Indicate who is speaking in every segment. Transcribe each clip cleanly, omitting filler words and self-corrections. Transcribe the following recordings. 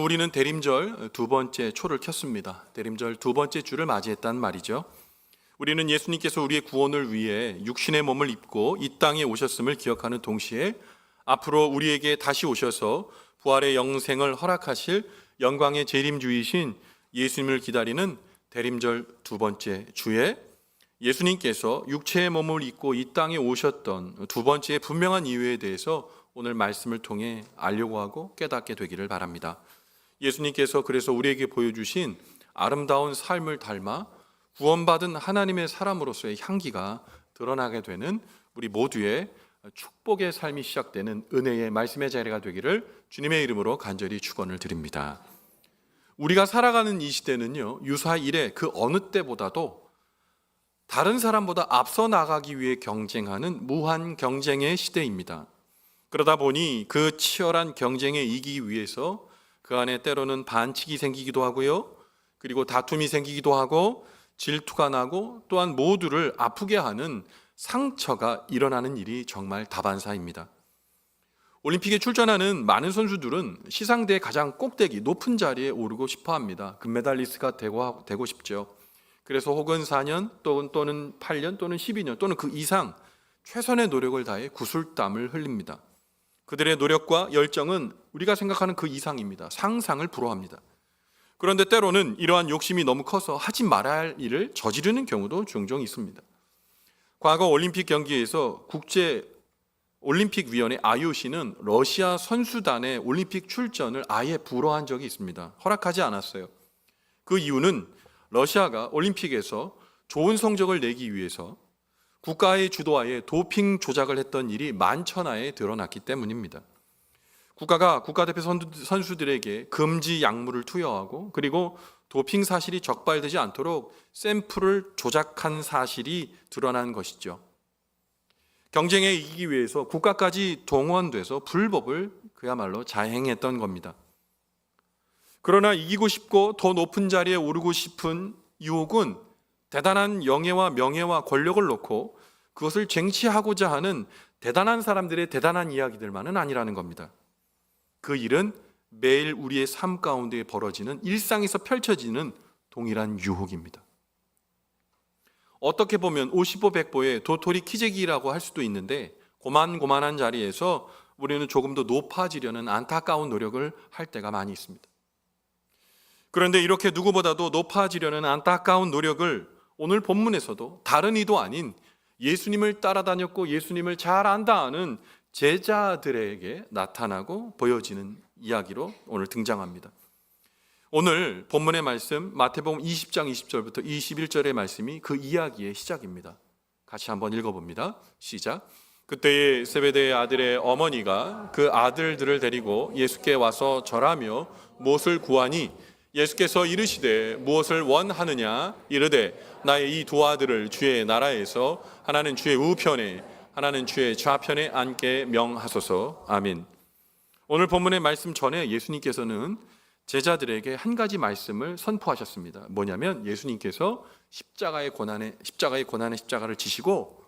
Speaker 1: 우리는 대림절 두 번째 초를 켰습니다. 대림절 두 번째 주를 맞이했단 말이죠. 우리는 예수님께서 우리의 구원을 위해 육신의 몸을 입고 이 땅에 오셨음을 기억하는 동시에 앞으로 우리에게 다시 오셔서 부활의 영생을 허락하실 영광의 재림주이신 예수님을 기다리는 대림절 두 번째 주에 예수님께서 육체의 몸을 입고 이 땅에 오셨던 두 번째의 분명한 이유에 대해서 오늘 말씀을 통해 알려고 하고 깨닫게 되기를 바랍니다. 예수님께서 그래서 우리에게 보여주신 아름다운 삶을 닮아 구원받은 하나님의 사람으로서의 향기가 드러나게 되는 우리 모두의 축복의 삶이 시작되는 은혜의 말씀의 자리가 되기를 주님의 이름으로 간절히 축원을 드립니다. 우리가 살아가는 이 시대는요, 유사 이래 그 어느 때보다도 다른 사람보다 앞서 나가기 위해 경쟁하는 무한 경쟁의 시대입니다. 그러다 보니 그 치열한 경쟁에 이기기 위해서 그 안에 때로는 반칙이 생기기도 하고요, 그리고 다툼이 생기기도 하고 질투가 나고 또한 모두를 아프게 하는 상처가 일어나는 일이 정말 다반사입니다. 올림픽에 출전하는 많은 선수들은 시상대의 가장 꼭대기 높은 자리에 오르고 싶어 합니다. 금메달리스트가 되고 싶죠. 그래서 혹은 4년 또는 8년 또는 12년 또는 그 이상 최선의 노력을 다해 구슬땀을 흘립니다. 그들의 노력과 열정은 우리가 생각하는 그 이상입니다. 상상을 불허합니다. 그런데 때로는 이러한 욕심이 너무 커서 하지 말아야 할 일을 저지르는 경우도 종종 있습니다. 과거 올림픽 경기에서 국제올림픽위원회 IOC는 러시아 선수단의 올림픽 출전을 아예 불허한 적이 있습니다. 허락하지 않았어요. 그 이유는 러시아가 올림픽에서 좋은 성적을 내기 위해서 국가의 주도하에 도핑 조작을 했던 일이 만천하에 드러났기 때문입니다. 국가가 국가대표 선수들에게 금지 약물을 투여하고 그리고 도핑 사실이 적발되지 않도록 샘플을 조작한 사실이 드러난 것이죠. 경쟁에 이기기 위해서 국가까지 동원돼서 불법을 그야말로 자행했던 겁니다. 그러나 이기고 싶고 더 높은 자리에 오르고 싶은 유혹은 대단한 영예와 명예와 권력을 놓고 그것을 쟁취하고자 하는 대단한 사람들의 대단한 이야기들만은 아니라는 겁니다. 그 일은 매일 우리의 삶 가운데 벌어지는 일상에서 펼쳐지는 동일한 유혹입니다. 어떻게 보면 50보 100보의 도토리 키재기라고 할 수도 있는데 고만고만한 자리에서 우리는 조금 더 높아지려는 안타까운 노력을 할 때가 많이 있습니다. 그런데 이렇게 누구보다도 높아지려는 안타까운 노력을 오늘 본문에서도 다른 이도 아닌 예수님을 따라다녔고 예수님을 잘 안다 하는 제자들에게 나타나고 보여지는 이야기로 오늘 등장합니다. 오늘 본문의 말씀 마태복음 20장 20절부터 21절의 말씀이 그 이야기의 시작입니다. 같이 한번 읽어봅니다. 시작. 그때에 세베대의 아들의 어머니가 그 아들들을 데리고 예수께 와서 절하며 무엇을 구하니 예수께서 이르시되 무엇을 원하느냐 이르되 나의 이 두 아들을 주의 나라에서 하나는 주의 우편에 하나는 주의 좌편에 앉게 명하소서. 아멘. 오늘 본문의 말씀 전에 예수님께서는 제자들에게 한 가지 말씀을 선포하셨습니다. 뭐냐면 예수님께서 십자가의 고난의 십자가를 지시고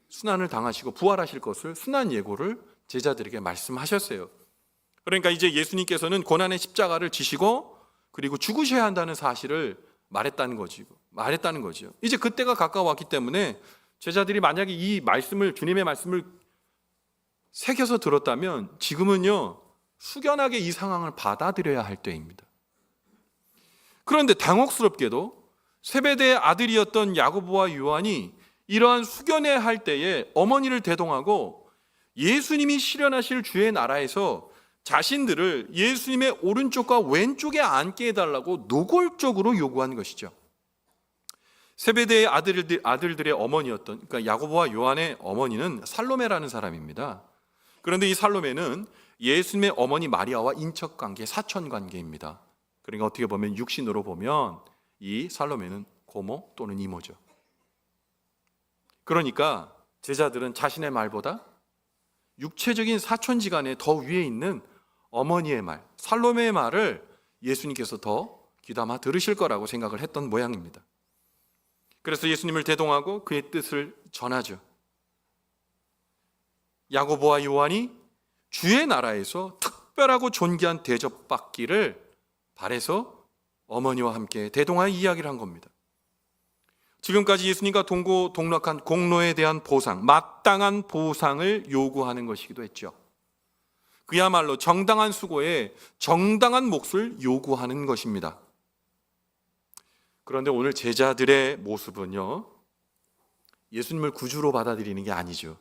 Speaker 1: 순환을 당하시고 부활하실 것을 순환 예고를 제자들에게 말씀하셨어요. 그러니까 이제 예수님께서는 고난의 십자가를 지시고 그리고 죽으셔야 한다는 사실을 말했다는 거죠. 이제 그때가 가까웠기 때문에 제자들이 만약에 이 말씀을 주님의 말씀을 새겨서 들었다면 지금은요 숙연하게 이 상황을 받아들여야 할 때입니다. 그런데 당혹스럽게도 세베대의 아들이었던 야고보와 요한이 이러한 숙연해야 할 때에 어머니를 대동하고 예수님이 실현하실 주의 나라에서 자신들을 예수님의 오른쪽과 왼쪽에 앉게 해달라고 노골적으로 요구한 것이죠. 세베대의 아들들의 어머니였던, 그러니까 야고보와 요한의 어머니는 살로메라는 사람입니다. 그런데 이 살로메는 예수님의 어머니 마리아와 인척관계, 사촌관계입니다. 그러니까 어떻게 보면 육신으로 보면 이 살로메는 고모 또는 이모죠. 그러니까 제자들은 자신의 말보다 육체적인 사촌지간에 더 위에 있는 어머니의 말, 살로메의 말을 예수님께서 더 귀담아 들으실 거라고 생각을 했던 모양입니다. 그래서 예수님을 대동하고 그의 뜻을 전하죠. 야고보와 요한이 주의 나라에서 특별하고 존귀한 대접받기를 발에서 어머니와 함께 대동하여 이야기를 한 겁니다. 지금까지 예수님과 동고동락한 공로에 대한 보상, 마땅한 보상을 요구하는 것이기도 했죠. 그야말로 정당한 수고에 정당한 몫을 요구하는 것입니다. 그런데 오늘 제자들의 모습은요, 예수님을 구주로 받아들이는 게 아니죠.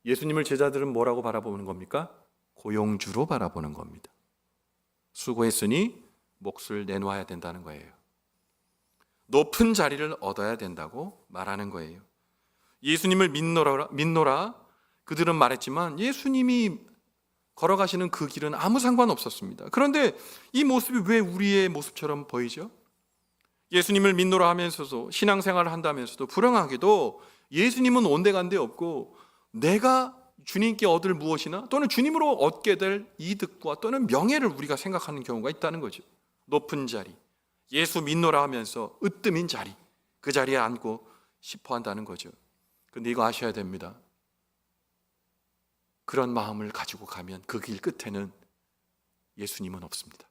Speaker 1: 예수님을 제자들은 뭐라고 바라보는 겁니까? 고용주로 바라보는 겁니다. 수고했으니 몫을 내놓아야 된다는 거예요. 높은 자리를 얻어야 된다고 말하는 거예요. 예수님을 믿노라 그들은 말했지만 예수님이 걸어가시는 그 길은 아무 상관없었습니다. 그런데 이 모습이 왜 우리의 모습처럼 보이죠? 예수님을 믿노라 하면서도 신앙생활을 한다면서도 불행하게도 예수님은 온데간데 없고 내가 주님께 얻을 무엇이나 또는 주님으로 얻게 될 이득과 또는 명예를 우리가 생각하는 경우가 있다는 거죠. 높은 자리, 예수 믿노라 하면서 으뜸인 자리, 그 자리에 앉고 싶어 한다는 거죠. 그런데 이거 아셔야 됩니다. 그런 마음을 가지고 가면 그 길 끝에는 예수님은 없습니다.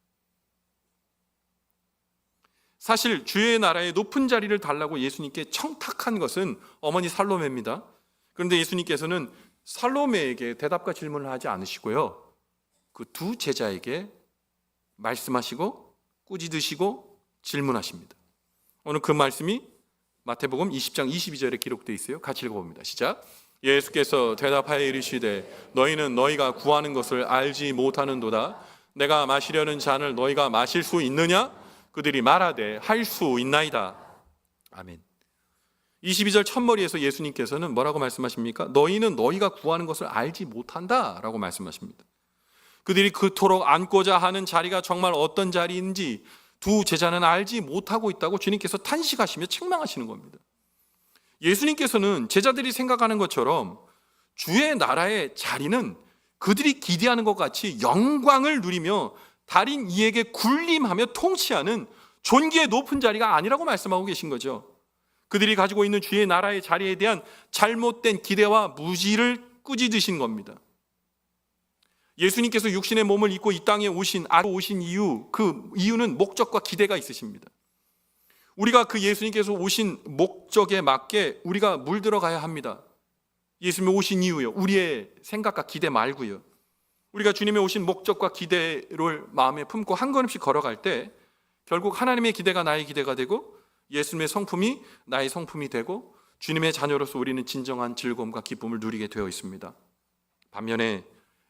Speaker 1: 사실 주의 나라의 높은 자리를 달라고 예수님께 청탁한 것은 어머니 살로메입니다. 그런데 예수님께서는 살로메에게 대답과 질문을 하지 않으시고요, 그 두 제자에게 말씀하시고 꾸짖으시고 질문하십니다. 오늘 그 말씀이 마태복음 20장 22절에 기록되어 있어요. 같이 읽어봅니다. 시작. 예수께서 대답하여 이르시되 너희는 너희가 구하는 것을 알지 못하는도다. 내가 마시려는 잔을 너희가 마실 수 있느냐? 그들이 말하되 할 수 있나이다. 아멘. 22절 첫머리에서 예수님께서는 뭐라고 말씀하십니까? 너희는 너희가 구하는 것을 알지 못한다 라고 말씀하십니다. 그들이 그토록 앉고자 하는 자리가 정말 어떤 자리인지 두 제자는 알지 못하고 있다고 주님께서 탄식하시며 책망하시는 겁니다. 예수님께서는 제자들이 생각하는 것처럼 주의 나라의 자리는 그들이 기대하는 것 같이 영광을 누리며 달인 이에게 군림하며 통치하는 존귀의 높은 자리가 아니라고 말씀하고 계신 거죠. 그들이 가지고 있는 주의 나라의 자리에 대한 잘못된 기대와 무지를 꾸짖으신 겁니다. 예수님께서 육신의 몸을 입고 이 땅에 오신 이유, 그 이유는 목적과 기대가 있으십니다. 우리가 그 예수님께서 오신 목적에 맞게 우리가 물들어가야 합니다. 예수님이 오신 이유요, 우리의 생각과 기대 말고요. 우리가 주님의 오신 목적과 기대를 마음에 품고 한 걸음씩 걸어갈 때 결국 하나님의 기대가 나의 기대가 되고 예수님의 성품이 나의 성품이 되고 주님의 자녀로서 우리는 진정한 즐거움과 기쁨을 누리게 되어 있습니다. 반면에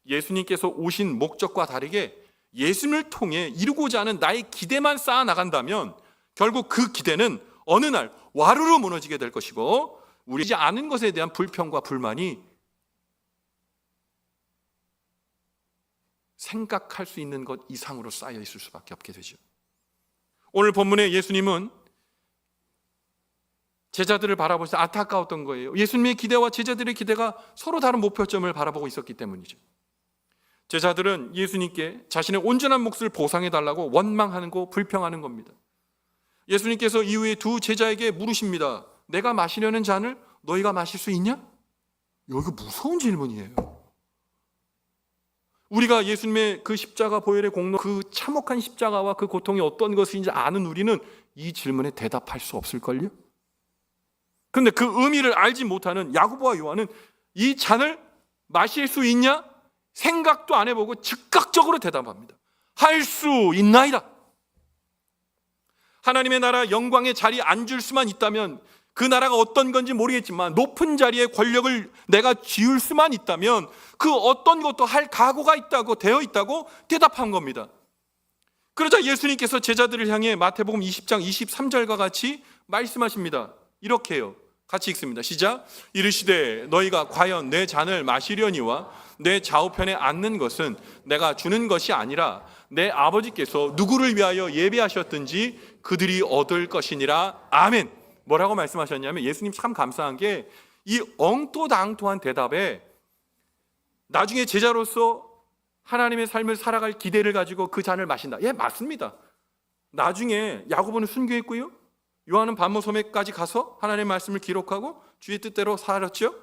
Speaker 1: 예수님께서 오신 목적과 다르게 예수님을 통해 이루고자 하는 나의 기대만 쌓아 나간다면 결국 그 기대는 어느 날 와르르 무너지게 될 것이고 우리지 않은 것에 대한 불평과 불만이 생각할 수 있는 것 이상으로 쌓여 있을 수밖에 없게 되죠. 오늘 본문에 예수님은 제자들을 바라보시다 안타까웠던 거예요. 예수님의 기대와 제자들의 기대가 서로 다른 목표점을 바라보고 있었기 때문이죠. 제자들은 예수님께 자신의 온전한 몫을 보상해달라고 원망하고 불평하는 겁니다. 예수님께서 이후에 두 제자에게 물으십니다. 내가 마시려는 잔을 너희가 마실 수 있냐? 이거 무서운 질문이에요. 우리가 예수님의 그 십자가 보혈의 공로, 그 참혹한 십자가와 그 고통이 어떤 것인지 아는 우리는 이 질문에 대답할 수 없을걸요? 그런데 그 의미를 알지 못하는 야고보와 요한은 이 잔을 마실 수 있냐? 생각도 안 해보고 즉각적으로 대답합니다. 할 수 있나이다. 하나님의 나라 영광의 자리에 앉을 수만 있다면, 그 나라가 어떤 건지 모르겠지만 높은 자리에 권력을 내가 쥐울 수만 있다면 그 어떤 것도 할 각오가 있다고 되어 있다고 대답한 겁니다. 그러자 예수님께서 제자들을 향해 마태복음 20장 23절과 같이 말씀하십니다. 이렇게 해요. 같이 읽습니다. 시작. 이르시되 너희가 과연 내 잔을 마시려니와 내 좌우편에 앉는 것은 내가 주는 것이 아니라 내 아버지께서 누구를 위하여 예비하셨든지 그들이 얻을 것이니라. 아멘. 뭐라고 말씀하셨냐면, 예수님 참 감사한 게 이 엉토당토한 대답에 나중에 제자로서 하나님의 삶을 살아갈 기대를 가지고 그 잔을 마신다. 예, 맞습니다. 나중에 야고보는 순교했고요, 요한은 반모섬에까지 가서 하나님의 말씀을 기록하고 주의 뜻대로 살았죠.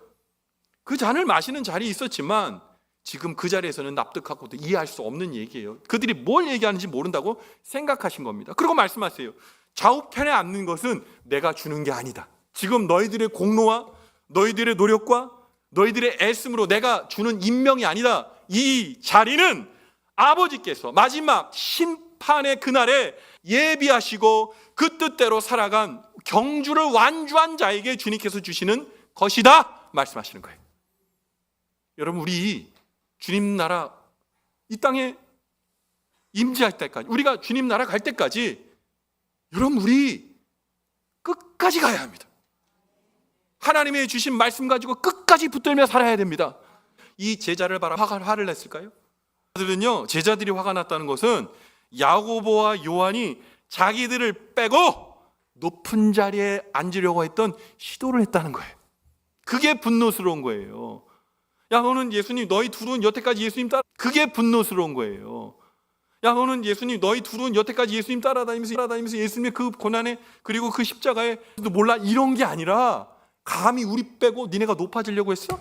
Speaker 1: 그 잔을 마시는 자리에 있었지만 지금 그 자리에서는 납득하고도 이해할 수 없는 얘기예요. 그들이 뭘 얘기하는지 모른다고 생각하신 겁니다. 그리고 말씀하세요. 좌우편에 앉는 것은 내가 주는 게 아니다. 지금 너희들의 공로와 너희들의 노력과 너희들의 애씀으로 내가 주는 임명이 아니다. 이 자리는 아버지께서 마지막 심판의 그날에 예비하시고 그 뜻대로 살아간 경주를 완주한 자에게 주님께서 주시는 것이다 말씀하시는 거예요. 여러분, 우리 주님 나라 이 땅에 임재할 때까지, 우리가 주님 나라 갈 때까지 여러분, 우리 끝까지 가야 합니다. 하나님의 주신 말씀 가지고 끝까지 붙들며 살아야 됩니다. 이 제자를 바라 화를 냈을까요? 제자들이 화가 났다는 것은 야고보와 요한이 자기들을 빼고 높은 자리에 앉으려고 했던 시도를 했다는 거예요. 그게 분노스러운 거예요. 야, 너는 예수님, 너희 둘은 여태까지 예수님 따라, 그게 분노스러운 거예요. 야, 너는 예수님, 너희 둘은 여태까지 예수님 따라다니면서 예수님의 그 고난에 그리고 그 십자가에 몰라, 이런 게 아니라 감히 우리 빼고 니네가 높아지려고 했어?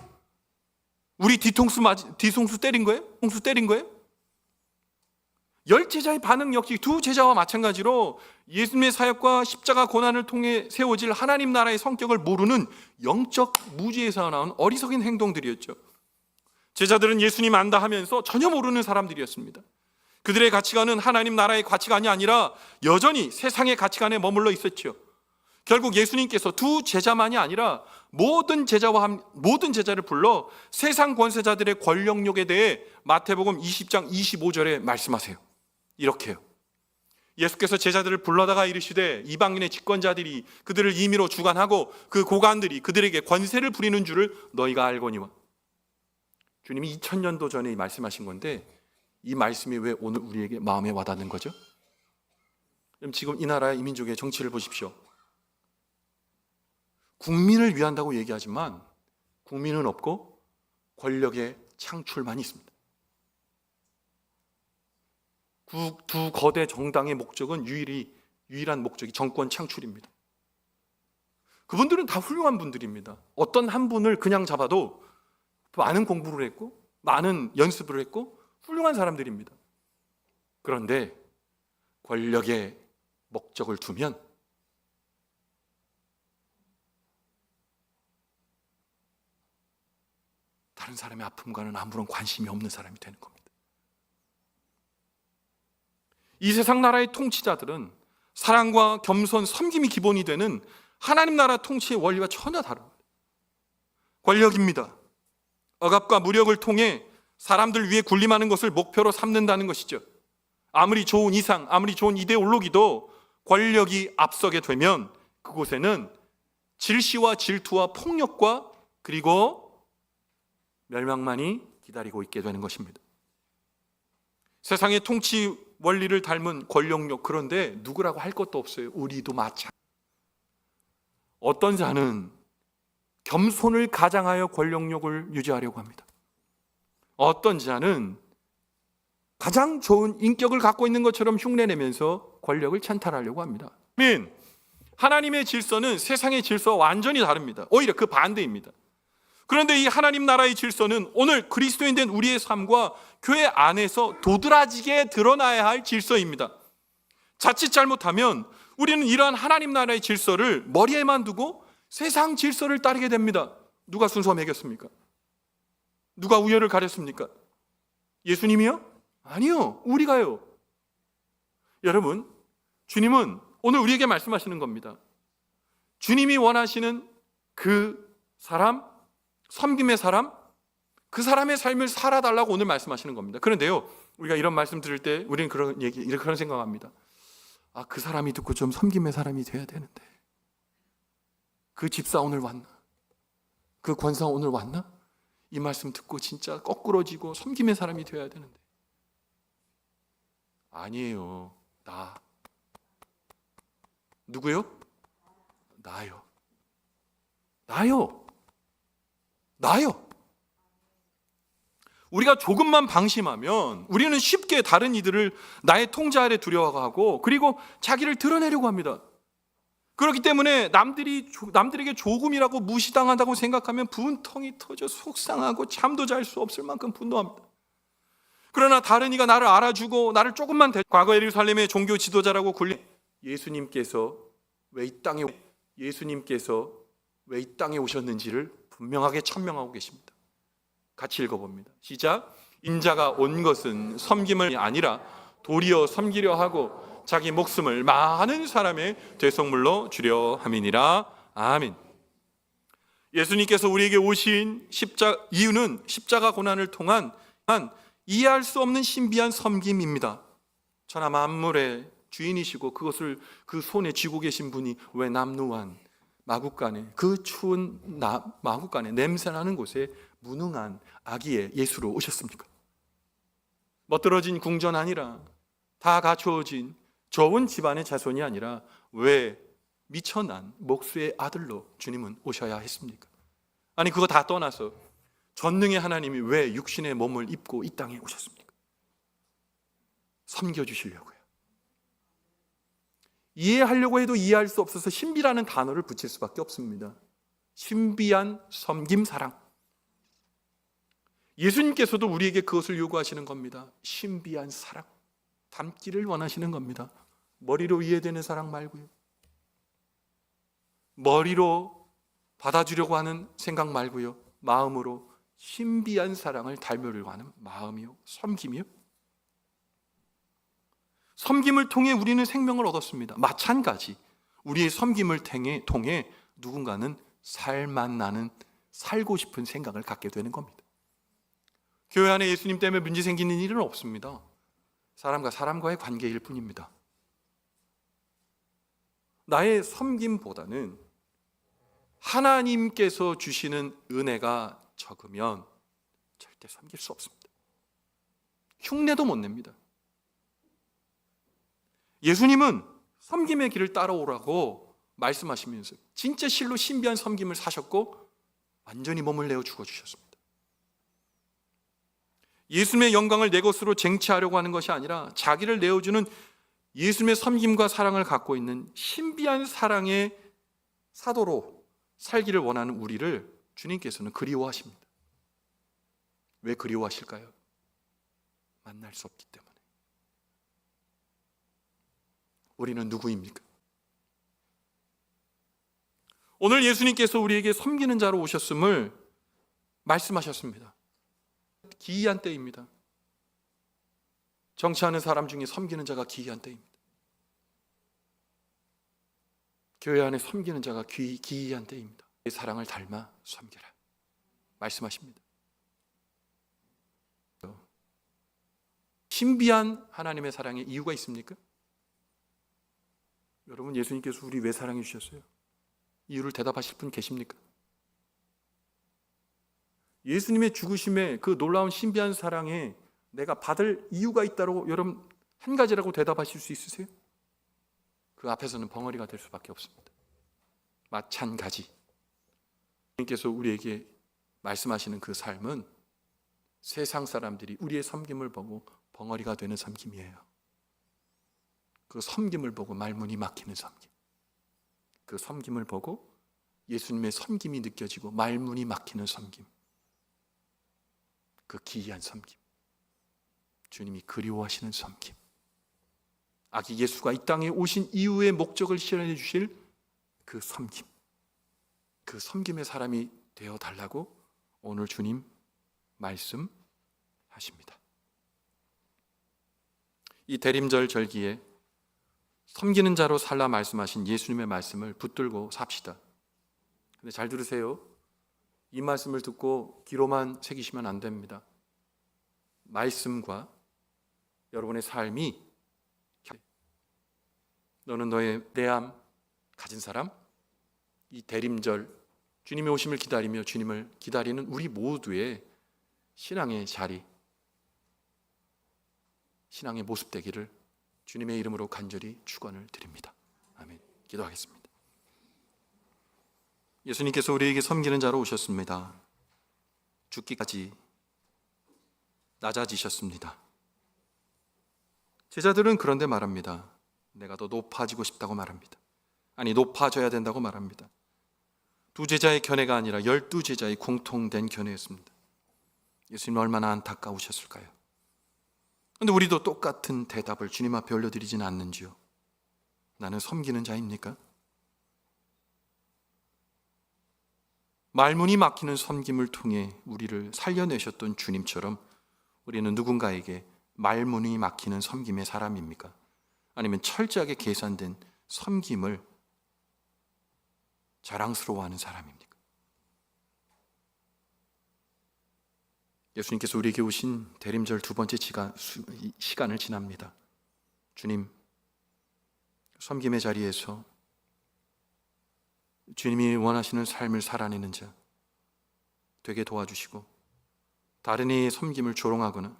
Speaker 1: 우리 뒤통수 때린 거예요? 홍수 때린 거예요? 10제자의 반응 역시 두 제자와 마찬가지로 예수님의 사역과 십자가 고난을 통해 세워질 하나님 나라의 성격을 모르는 영적 무지에서 나온 어리석인 행동들이었죠. 제자들은 예수님 안다 하면서 전혀 모르는 사람들이었습니다. 그들의 가치관은 하나님 나라의 가치관이 아니라 여전히 세상의 가치관에 머물러 있었죠. 결국 예수님께서 두 제자만이 아니라 모든 제자를 불러 세상 권세자들의 권력욕에 대해 마태복음 20장 25절에 말씀하세요. 이렇게요. 예수께서 제자들을 불러다가 이르시되 이방인의 집권자들이 그들을 임의로 주관하고 그 고관들이 그들에게 권세를 부리는 줄을 너희가 알거니와. 주님이 2000년도 전에 말씀하신 건데 이 말씀이 왜 오늘 우리에게 마음에 와닿는 거죠? 그럼 지금 이 나라의 이 민족의 정치를 보십시오. 국민을 위한다고 얘기하지만 국민은 없고 권력의 창출만 있습니다. 두 거대 정당의 목적은 유일한 목적이 정권 창출입니다. 그분들은 다 훌륭한 분들입니다. 어떤 한 분을 그냥 잡아도 많은 공부를 했고 많은 연습을 했고 훌륭한 사람들입니다. 그런데 권력의 목적을 두면 다른 사람의 아픔과는 아무런 관심이 없는 사람이 되는 겁니다. 이 세상 나라의 통치자들은 사랑과 겸손, 섬김이 기본이 되는 하나님 나라 통치의 원리와 전혀 다릅니다. 권력입니다. 억압과 무력을 통해 사람들 위해 군림하는 것을 목표로 삼는다는 것이죠. 아무리 좋은 이상, 아무리 좋은 이데올로기도 권력이 앞서게 되면 그곳에는 질시와 질투와 폭력과 그리고 멸망만이 기다리고 있게 되는 것입니다. 세상의 통치 원리를 닮은 권력욕, 그런데 누구라고 할 것도 없어요. 우리도 마찬가지. 어떤 자는 겸손을 가장하여 권력욕을 유지하려고 합니다. 어떤 자는 가장 좋은 인격을 갖고 있는 것처럼 흉내내면서 권력을 찬탈하려고 합니다. 하나님의 질서는 세상의 질서와 완전히 다릅니다. 오히려 그 반대입니다. 그런데 이 하나님 나라의 질서는 오늘 그리스도인 된 우리의 삶과 교회 안에서 도드라지게 드러나야 할 질서입니다. 자칫 잘못하면 우리는 이러한 하나님 나라의 질서를 머리에만 두고 세상 질서를 따르게 됩니다. 누가 순서 매겼습니까? 누가 우열을 가렸습니까? 예수님이요? 아니요, 우리가요. 여러분, 주님은 오늘 우리에게 말씀하시는 겁니다. 주님이 원하시는 그 사람, 섬김의 사람, 그 사람의 삶을 살아달라고 오늘 말씀하시는 겁니다. 그런데요, 우리가 이런 말씀 들을 때 우리는 그런 생각합니다. 아, 그 사람이 듣고 좀 섬김의 사람이 돼야 되는데, 그 집사 오늘 왔나? 그 권사 오늘 왔나? 이 말씀 듣고 진짜 거꾸러지고 섬김의 사람이 되어야 되는데. 아니에요. 누구요? 나요. 우리가 조금만 방심하면 우리는 쉽게 다른 이들을 나의 통제 아래 두려워하고 그리고 자기를 드러내려고 합니다. 그렇기 때문에 남들에게 조금이라고 무시당한다고 생각하면 분통이 터져 속상하고 잠도 잘 수 없을 만큼 분노합니다. 그러나 다른 이가 나를 알아주고 나를 조금만 과거 예루살렘의 종교 지도자라고 굴린 예수님께서 왜 이 땅에 오셨는지를 분명하게 천명하고 계십니다. 같이 읽어봅니다. 시작. 인자가 온 것은 섬김을 아니라 도리어 섬기려 하고 자기 목숨을 많은 사람의 대속물로 주려 함이니라. 아멘. 예수님께서 우리에게 오신 이유는 십자가 고난을 통한 이해할 수 없는 신비한 섬김입니다. 천하 만물의 주인이시고 그것을 그 손에 쥐고 계신 분이 왜 남루한 마국간에, 그 추운 마국간에 냄새나는 곳에 무능한 아기의 예수로 오셨습니까? 멋들어진 궁전 아니라 다 갖추어진 좋은 집안의 자손이 아니라 왜 미천한 목수의 아들로 주님은 오셔야 했습니까? 아니 그거 다 떠나서 전능의 하나님이 왜 육신의 몸을 입고 이 땅에 오셨습니까? 섬겨주시려고요. 이해하려고 해도 이해할 수 없어서 신비라는 단어를 붙일 수밖에 없습니다. 신비한 섬김 사랑. 예수님께서도 우리에게 그것을 요구하시는 겁니다. 신비한 사랑. 닮기를 원하시는 겁니다. 머리로 이해되는 사랑 말고요. 머리로 받아주려고 하는 생각 말고요. 마음으로 신비한 사랑을 닮으려고 하는 마음이요. 섬김이요. 섬김을 통해 우리는 생명을 얻었습니다. 마찬가지 우리의 섬김을 통해 누군가는 살맛나는 살고 싶은 생각을 갖게 되는 겁니다. 교회 안에 예수님 때문에 문제 생기는 일은 없습니다. 사람과 사람과의 관계일 뿐입니다. 나의 섬김보다는 하나님께서 주시는 은혜가 적으면 절대 섬길 수 없습니다. 흉내도 못 냅니다. 예수님은 섬김의 길을 따라오라고 말씀하시면서 진짜 실로 신비한 섬김을 사셨고 완전히 몸을 내어 죽어주셨습니다. 예수님의 영광을 내 것으로 쟁취하려고 하는 것이 아니라 자기를 내어주는 예수님의 섬김과 사랑을 갖고 있는 신비한 사랑의 사도로 살기를 원하는 우리를 주님께서는 그리워하십니다. 왜 그리워하실까요? 만날 수 없기 때문에. 우리는 누구입니까? 오늘 예수님께서 우리에게 섬기는 자로 오셨음을 말씀하셨습니다. 기이한 때입니다. 정치하는 사람 중에 섬기는 자가 기이한 때입니다. 교회 안에 섬기는 자가 기이한 때입니다. 내 사랑을 닮아 섬겨라 말씀하십니다. 신비한 하나님의 사랑에 이유가 있습니까? 여러분, 예수님께서 우리 왜 사랑해 주셨어요? 이유를 대답하실 분 계십니까? 예수님의 죽으심에 그 놀라운 신비한 사랑에 내가 받을 이유가 있다고 여러분 한 가지라고 대답하실 수 있으세요? 그 앞에서는 벙어리가 될 수밖에 없습니다. 마찬가지 주님께서 우리에게 말씀하시는 그 삶은 세상 사람들이 우리의 섬김을 보고 벙어리가 되는 섬김이에요. 그 섬김을 보고 말문이 막히는 섬김, 그 섬김을 보고 예수님의 섬김이 느껴지고 말문이 막히는 섬김, 그 기이한 섬김, 주님이 그리워하시는 섬김, 아기 예수가 이 땅에 오신 이후의 목적을 실현해 주실 그 섬김, 그 섬김의 사람이 되어달라고 오늘 주님 말씀하십니다. 이 대림절 절기에 섬기는 자로 살라 말씀하신 예수님의 말씀을 붙들고 삽시다. 근데 잘 들으세요. 이 말씀을 듣고 귀로만 새기시면 안 됩니다. 말씀과 여러분의 삶이, 너는 너의 내암 가진 사람, 이 대림절 주님의 오심을 기다리며 주님을 기다리는 우리 모두의 신앙의 자리, 신앙의 모습 되기를 주님의 이름으로 간절히 축원을 드립니다. 아멘. 기도하겠습니다. 예수님께서 우리에게 섬기는 자로 오셨습니다. 죽기까지 낮아지셨습니다. 제자들은 그런데 말합니다. 내가 더 높아지고 싶다고 말합니다. 아니 높아져야 된다고 말합니다. 두 제자의 견해가 아니라 12제자의 공통된 견해였습니다. 예수님 얼마나 안타까우셨을까요? 그런데 우리도 똑같은 대답을 주님 앞에 올려드리진 않는지요? 나는 섬기는 자입니까? 말문이 막히는 섬김을 통해 우리를 살려내셨던 주님처럼 우리는 누군가에게 말문이 막히는 섬김의 사람입니까? 아니면 철저하게 계산된 섬김을 자랑스러워하는 사람입니까? 예수님께서 우리에게 오신 대림절 두 번째 시간을 지납니다. 주님, 섬김의 자리에서 주님이 원하시는 삶을 살아내는 자 되게 도와주시고, 다른 이의 섬김을 조롱하거나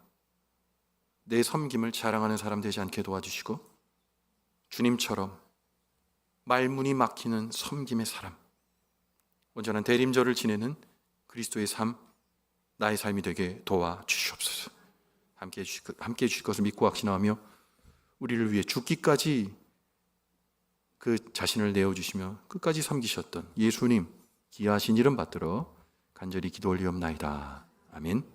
Speaker 1: 내 섬김을 자랑하는 사람 되지 않게 도와주시고, 주님처럼 말문이 막히는 섬김의 사람, 온전한 대림절을 지내는 그리스도의 삶, 나의 삶이 되게 도와주시옵소서. 함께 해주실 것을 믿고 확신하며 우리를 위해 죽기까지 그 자신을 내어주시며 끝까지 섬기셨던 예수님 귀하신 이름 받들어 간절히 기도 올리옵나이다. 아멘.